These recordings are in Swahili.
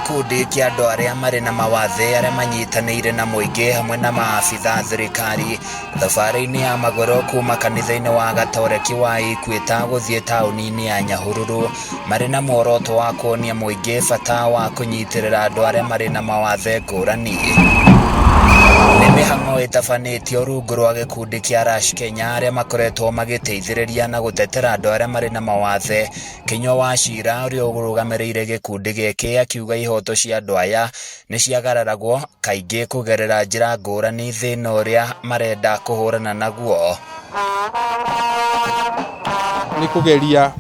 gikundi kia andu aria mari na mawathe aria manyitanĩire na mũingĩ hamwe na maabitha thirikari thabarĩ-inĩ ya magũrũ kuma kanitha-inĩ wa gatoreki wa Equator gũthiĩ taũni-inĩ ya Nyahururu marĩ na muoroto wa kuonia mũingĩ bata wa kũnyitĩrĩra andũ aria mari na mawathe ngũrani. Nĩ mĩhang'o ĩtabanĩtio rungu rwa gĩkundi kia Rush Kenya aria makoretwo magĩteithĩrĩria na gũtetera andũ aria mari na mawathe. Kinyua wa Cira ũrĩa ũrũgamĩrĩire gĩkundi gĩkĩ akiuga ihoto cia andũ aya nĩ ciagararagwo kaingĩ kũgerera njĩra ngũrani thĩna ũrĩa marenda kũhũrana naguo. Nĩ kũgeria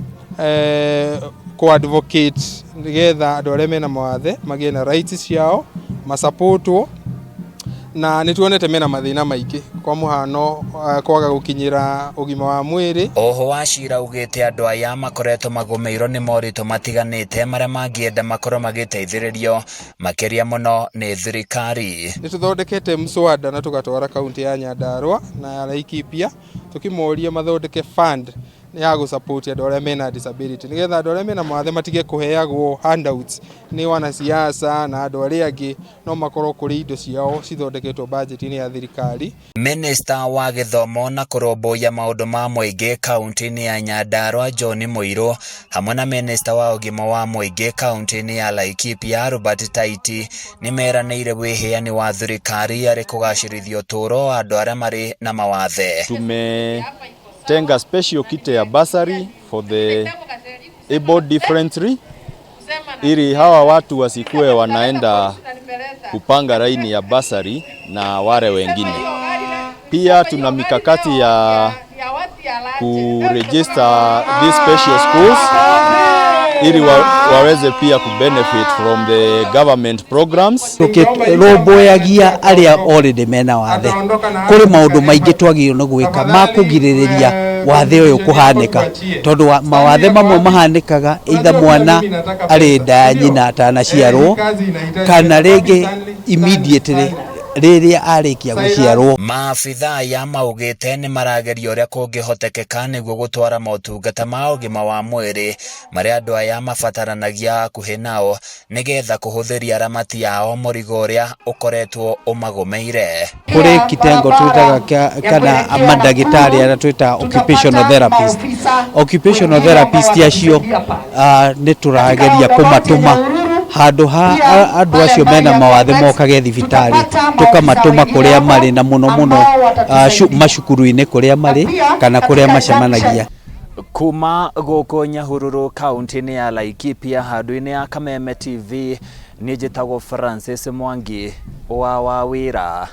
ku-advocate nĩgetha andũ arĩa mena mawathe magĩe na rights ciao, masupportwo, na nĩtuonete mena mathĩna maingĩ kwa mũhano kwaga gũkinyĩra ũgima wa mwĩrĩ. Oho wa Cira ugĩte andũ aya makoretwo magũmĩirwo nĩ moritũ matiganĩte marĩa mangĩenda makorwo magĩteithĩrĩrio makĩria mũno nĩ thirikari. Nĩtũthondekete mswada na tũgatwara kaunti ya Nyandarua na ya Laikipia tukimoria mathondeke fund ya gũsupport andũ arĩa mena disability nĩgetha andũ arĩa mena mawathe matige kũheagwo handouts nĩ wanasiasa na andũ arĩa angĩ no makorwo kũrĩ indo ciao cithondeketwo budget-inĩ ya thirikari. Minister wa gĩthomo na kũrũmbũiya maũndũ ma mũingĩ kaunti-inĩ ya Nyandarua John Mũirũ hamwe na minister wa ũgima wa mũingĩ kaunti-inĩ ya Laikipia Robert Taiti nĩmeranĩire wĩheani wa thirikari harĩ kũgacĩrithia ũtũũro wa andũ arĩa marĩ na mawathe. Tenga special kit ya bursary for the able differently ili hawa watu wasikue wanaenda kupanga laini ya bursary na wale wengine. Pia tuna mikakati ya kuregister these special schools ili waweze pia kubenefit from the government programs. Tukirũmbũyagia aria already mena wathe kũrĩ maũndũ maingĩ twagĩrĩirwo nĩ gwĩka ma kũgirĩrĩria wathe ũyũ kũhanĩka tondũ mawathe mamwe mahanĩkaga either mwana arĩ nda ya nyina atanaciarwo kana rĩngĩ immediately rĩrĩa arĩkia gũciarwo. Maabitha ya maugĩte nĩ marageria ũrĩa kũngĩhotekeka nĩguo gũtwara motungata ma ũgima wa mwĩrĩ marĩa andũ aya mabataranagia hakuhĩ nao nĩgetha kũhũthĩria ramati yao mũrigo ũrĩa ũkoretwo ũmagũmĩire. Kũrĩ kitengo twĩtaga kana mandagĩtarĩ arĩa twĩtaga occupational therapist. Occupational therapist acio nĩ tũrageria kũmatũma handũ ha andũ acio mena mawathe mokage thibitarĩ tukamatũma kũrĩa marĩ na mũno macukuru-inĩ kũrĩa marĩ kana kũrĩa macemanagia. Kuma gũkũ Nyahururu kaunti-inĩ ya Laikipia handũ-inĩ ya Kameme TV nĩ njĩtagwo Francis Mwangi wa Wawĩra.